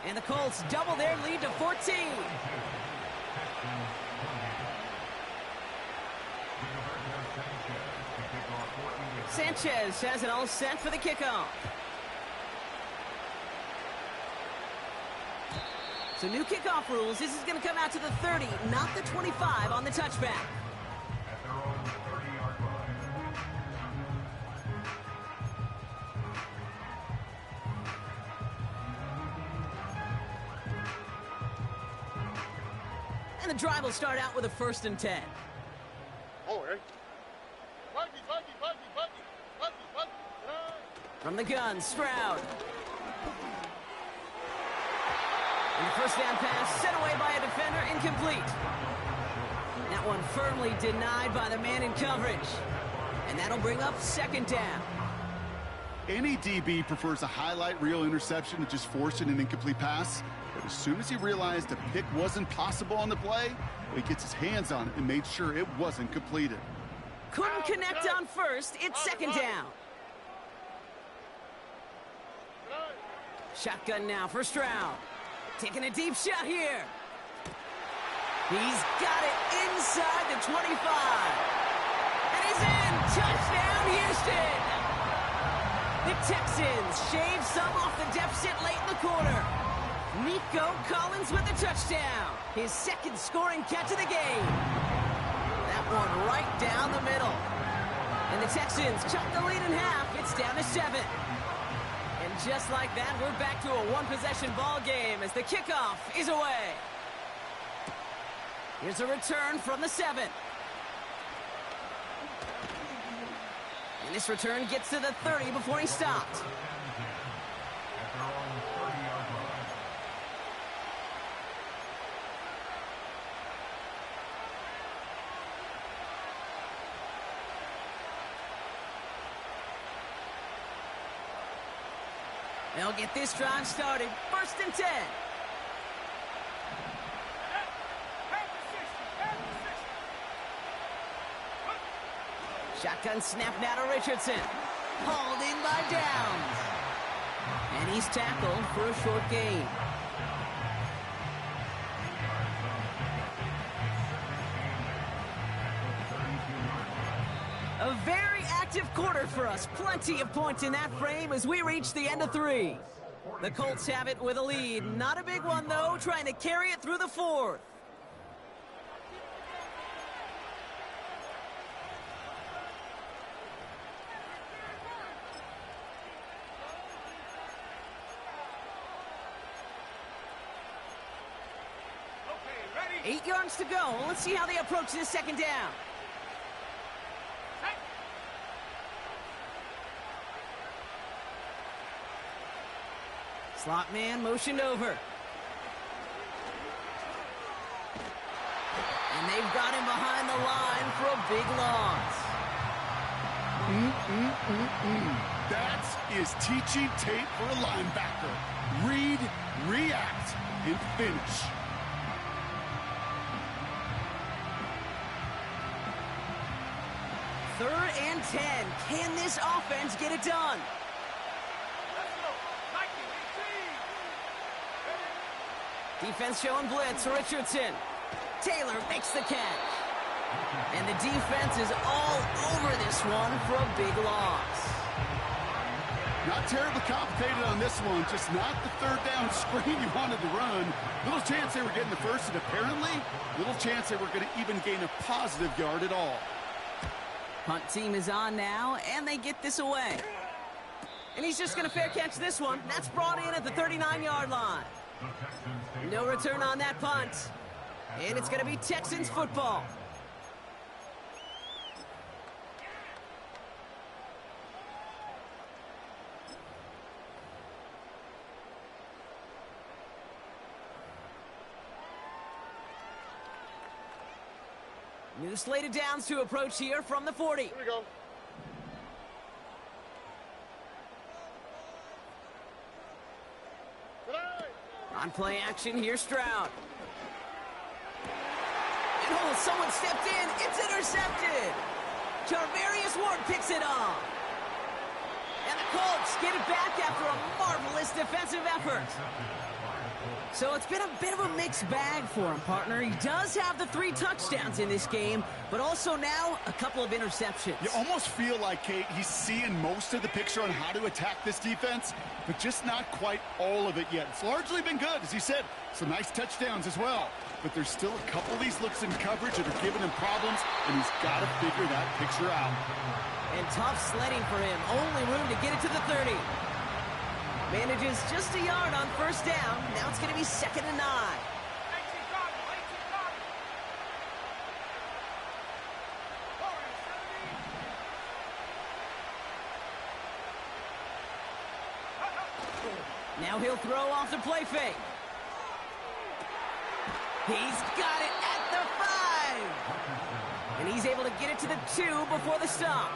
And the Colts double their lead to 14. Sanchez has it all set for the kickoff. So new kickoff rules. This is going to come out to the 30, not the 25 on the touchback. And the drive will start out with a 1st and 10. Oh, eh? Buggy. From the gun, Stroud. And the 1st down pass sent away by a defender, incomplete. That one firmly denied by the man in coverage. And that'll bring up 2nd down. Any DB prefers a highlight reel interception to just forcing an incomplete pass. But as soon as he realized a pick wasn't possible on the play, he gets his hands on it and made sure it wasn't completed. Couldn't connect on 1st. It's 2nd down. Shotgun now for Stroud. Taking a deep shot here. He's got it inside the 25. And he's in. Touchdown, Houston. The Texans shave some off the deficit late in the quarter. Nico Collins with the touchdown. His 2nd scoring catch of the game. That one right down the middle. And the Texans cut the lead in half. It's down to 7. And just like that, we're back to a one-possession ball game as the kickoff is away. Here's a return from the 7. And this return gets to the 30 before he stopped. They'll get this drive started. 1st and 10. Shotgun snap now to Richardson. Hauled in by Downs. And he's tackled for a short gain. A very active quarter for us. Plenty of points in that frame as we reach the end of 3. The Colts have it with a lead. Not a big one, though, trying to carry it through the 4th. Okay, ready? 8 yards to go. Let's see how they approach this 2nd down. Slot man motioned over. And they've got him behind the line for a big loss. That is teaching tape for a linebacker. Read, react, and finish. Third and 10. Can this offense get it done? Defense showing blitz. Richardson. Taylor makes the catch. And the defense is all over this one for a big loss. Not terribly complicated on this one. Just not the 3rd down screen you wanted to run. Little chance they were getting the 1st, and apparently little chance they were going to even gain a positive yard at all. Punt team is on now, and they get this away. And he's just going to fair catch this one. That's brought in at the 39-yard line. No return on that punt. And it's going to be Texans football. New slate of downs to approach here from the 40. Here we go. On play action, here's Stroud. And oh, someone stepped in. It's intercepted. Charvarius Ward picks it off. And the Colts get it back after a marvelous defensive effort. So it's been a bit of a mixed bag for him, partner. He does have the 3 touchdowns in this game, but also now a couple of interceptions. You almost feel like, Kate, he's seeing most of the picture on how to attack this defense, but just not quite all of it yet. It's largely been good, as you said. Some nice touchdowns as well. But there's still a couple of these looks in coverage that are giving him problems, and he's got to figure that picture out. And tough sledding for him. Only room to get it to the 30. Manages just a yard on 1st down. Now it's going to be 2nd and 9. Now he'll throw off the play fake. He's got it at the 5. And he's able to get it to the 2 before the stop.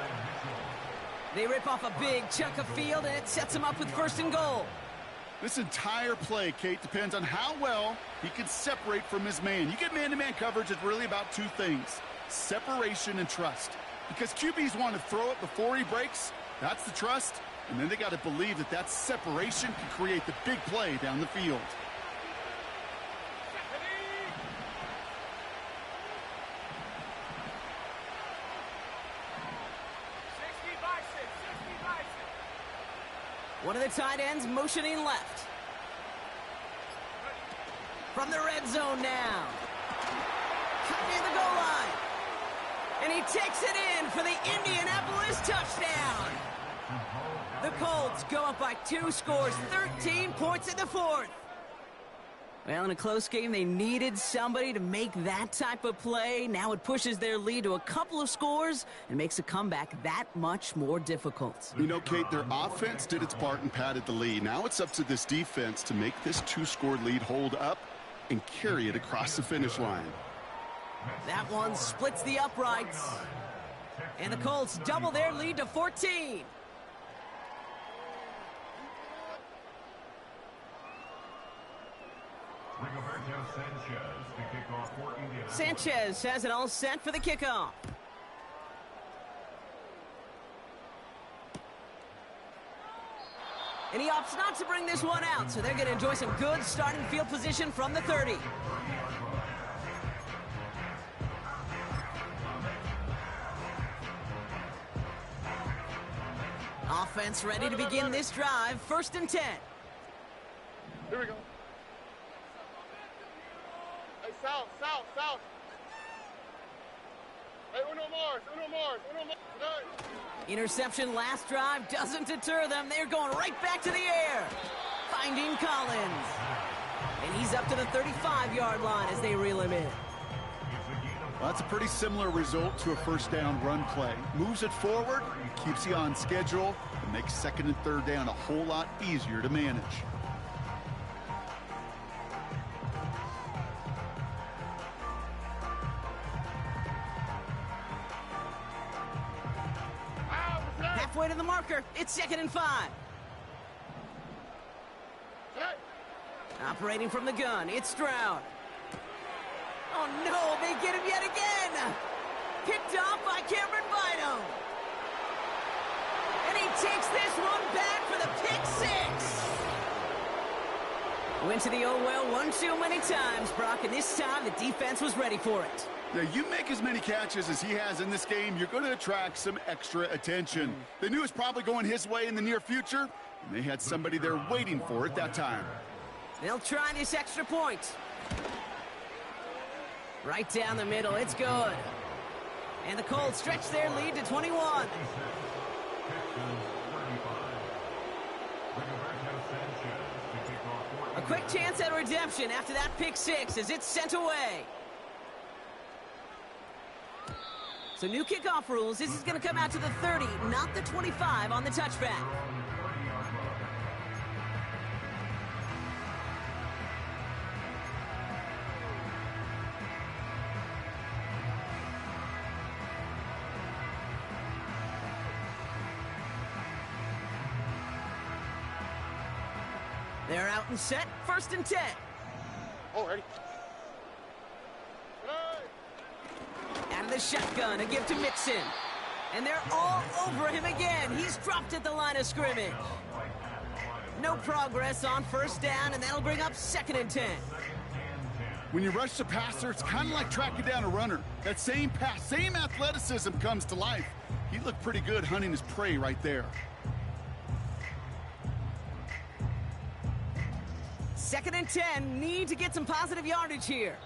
They rip off a big chunk of field, and it sets him up with 1st and goal. This entire play, Kate, depends on how well he can separate from his man. You get man-to-man coverage, it's really about 2 things: separation and trust. Because QBs want to throw it before he breaks. That's the trust. And then they got to believe that that separation can create the big play down the field. One of the tight ends motioning left. From the red zone now. Cut near the goal line. And he takes it in for the Indianapolis touchdown. The Colts go up by 2 scores, 13 points in the 4th. Well, in a close game, they needed somebody to make that type of play. Now it pushes their lead to a couple of scores and makes a comeback that much more difficult. You know, Kate, their offense did its part and padded the lead. Now it's up to this defense to make this 2-score lead hold up and carry it across the finish line. That one splits the uprights. And the Colts double their lead to 14. Sanchez has it all set for the kickoff. And he opts not to bring this one out, so they're going to enjoy some good starting field position from the 30. Offense ready to begin this drive. 1st and 10. Here we go. Hey, south. Hey, uno more. Interception last drive doesn't deter them. They're going right back to the air. Finding Collins. And he's up to the 35-yard line as they reel him in. Well, that's a pretty similar result to a 1st down run play. Moves it forward, keeps you on schedule, and makes 2nd and 3rd down a whole lot easier to manage. Halfway to the marker. It's 2nd and 5. Operating from the gun, it's Stroud. Oh, no, they get him yet again. Picked off by Cameron Bynum. And he takes this one back for the pick 6. Went to the oh well one too many times, Brock, and this time the defense was ready for it. Now, you make as many catches as he has in this game, you're going to attract some extra attention. They knew it was probably going his way in the near future, and they had somebody there waiting for it that time. They'll try this extra point. Right down the middle, it's good. And the Colts stretch their lead to 21. A quick chance at redemption after that pick 6 as it's sent away. So new kickoff rules. This is going to come out to the 30, not the 25 on the touchback. They're out and set. 1st and 10. Already. Out of the shotgun, a give to Mixon. And they're all over him again. He's dropped at the line of scrimmage. No progress on 1st down, and that'll bring up 2nd and 10. When you rush the passer, it's kind of like tracking down a runner. That same pass, same athleticism comes to life. He looked pretty good hunting his prey right there. 2nd and 10, need to get some positive yardage here.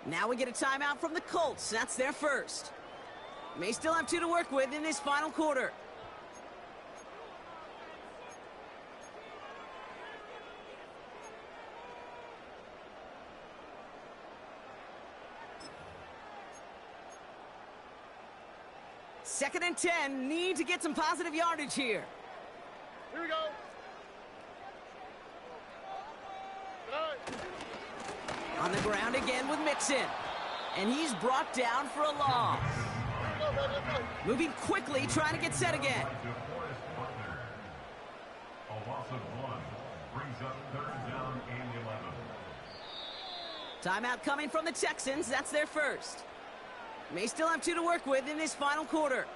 Now we get a timeout from the Colts. That's their first. May still have 2 to work with in this final quarter. Second and 10, need to get some positive yardage here. Here we go. On the ground again with Mixon. And he's brought down for a loss. Moving quickly, trying to get set again. A loss of 1 brings up 3rd down and 11. Timeout coming from the Texans. That's their first. May still have 2 to work with in this final quarter.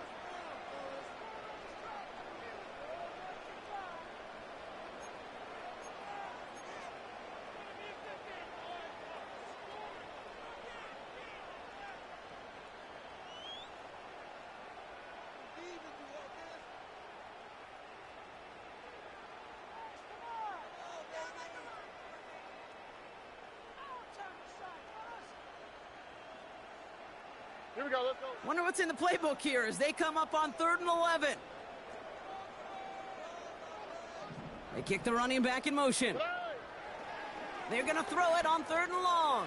Here we go, let's go. Wonder what's in the playbook here as they come up on 3rd and 11. They kick the running back in motion. They're going to throw it on 3rd and long.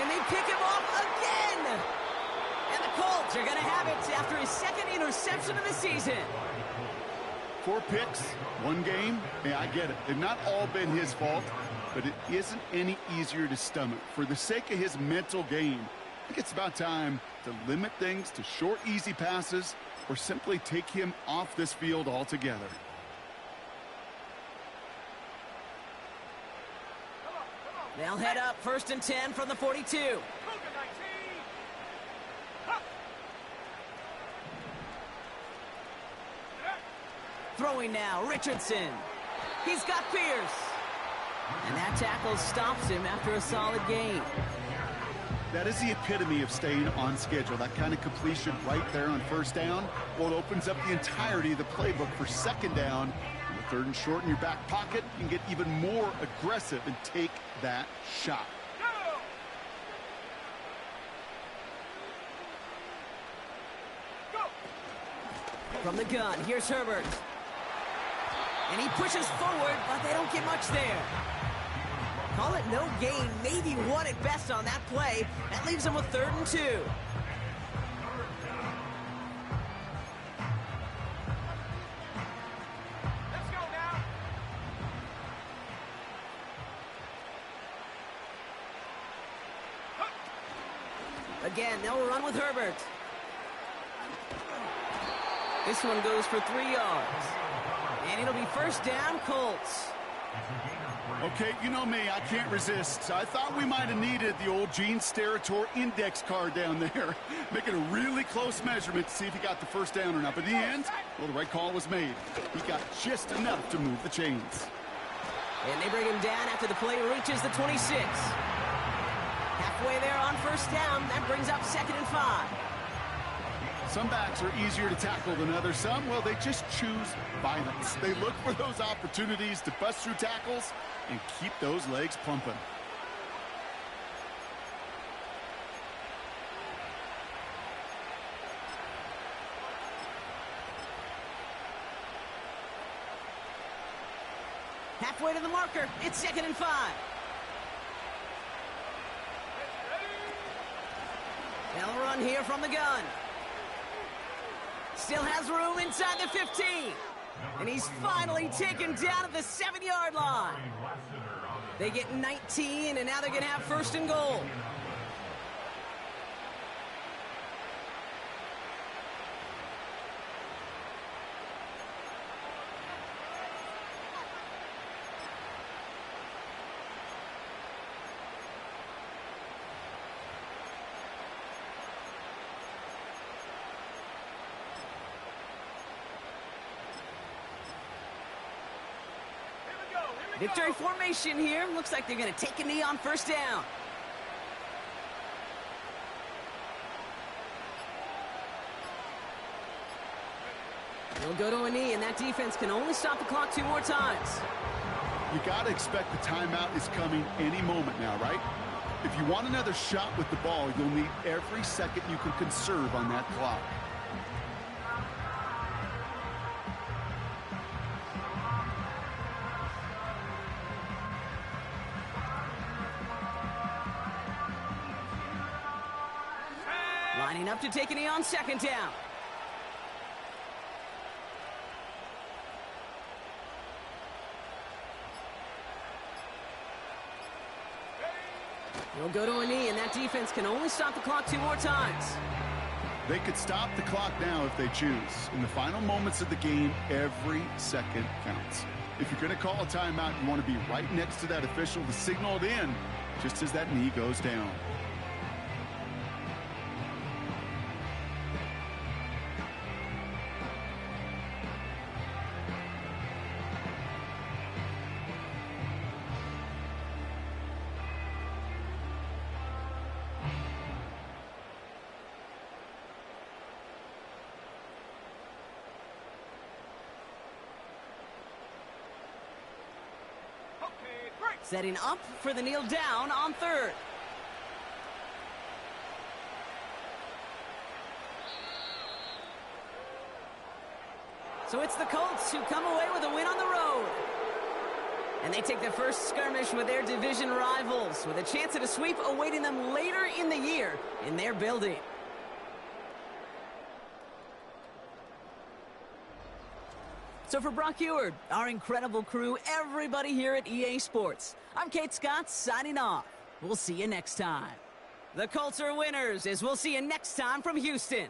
And they pick him off again. And the Colts are going to have it after his 2nd interception of the season. 4 picks, 1 game. Yeah, I get it. They've not all been his fault, but it isn't any easier to stomach. For the sake of his mental game, I think it's about time to limit things to short, easy passes or simply take him off this field altogether. They'll head up 1st and 10 from the 42. Throwing now, Richardson. He's got Pierce. And that tackle stops him after a solid gain. That is the epitome of staying on schedule. That kind of completion right there on 1st down. Well, it opens up the entirety of the playbook for 2nd down. And with 3rd and short in your back pocket, you can get even more aggressive and take that shot. From the gun, here's Herbert. And he pushes forward, but they don't get much there. Call it no gain, maybe 1 at best on that play. That leaves him with 3rd and 2. Let's go now. Again, they'll run with Herbert. This one goes for 3 yards. And it'll be 1st down, Colts. Okay, you know me, I can't resist. I thought we might have needed the old Gene Steratore index card down there, making a really close measurement to see if he got the 1st down or not. But in the end, well, the right call was made. He got just enough to move the chains. And they bring him down after the play reaches the 26. Halfway there on 1st down, that brings up 2nd and 5. Some backs are easier to tackle than others. Some, well, they just choose violence. They look for those opportunities to bust through tackles and keep those legs pumping. Halfway to the marker, it's 2nd and 5. They'll run here from the gun. Still has room inside the 15. And he's finally taken down at the 7-yard line. They get 19, and now they're going to have 1st and goal. Victory formation here. Looks like they're going to take a knee on 1st down. They'll go to a knee, and that defense can only stop the clock 2 more times. You got to expect the timeout is coming any moment now, right? If you want another shot with the ball, you'll need every second you can conserve on that clock. Lining up to take a knee on 2nd down. He'll go to a knee, and that defense can only stop the clock 2 more times. They could stop the clock now if they choose. In the final moments of the game, every second counts. If you're going to call a timeout, you want to be right next to that official to signal it in just as that knee goes down. Setting up for the kneel down on 3rd. So it's the Colts who come away with a win on the road. And they take their first skirmish with their division rivals, with a chance at a sweep awaiting them later in the year in their building. So for Brock Eward, our incredible crew, everybody here at EA Sports, I'm Kate Scott signing off. We'll see you next time. The Colts are winners, as we'll see you next time from Houston.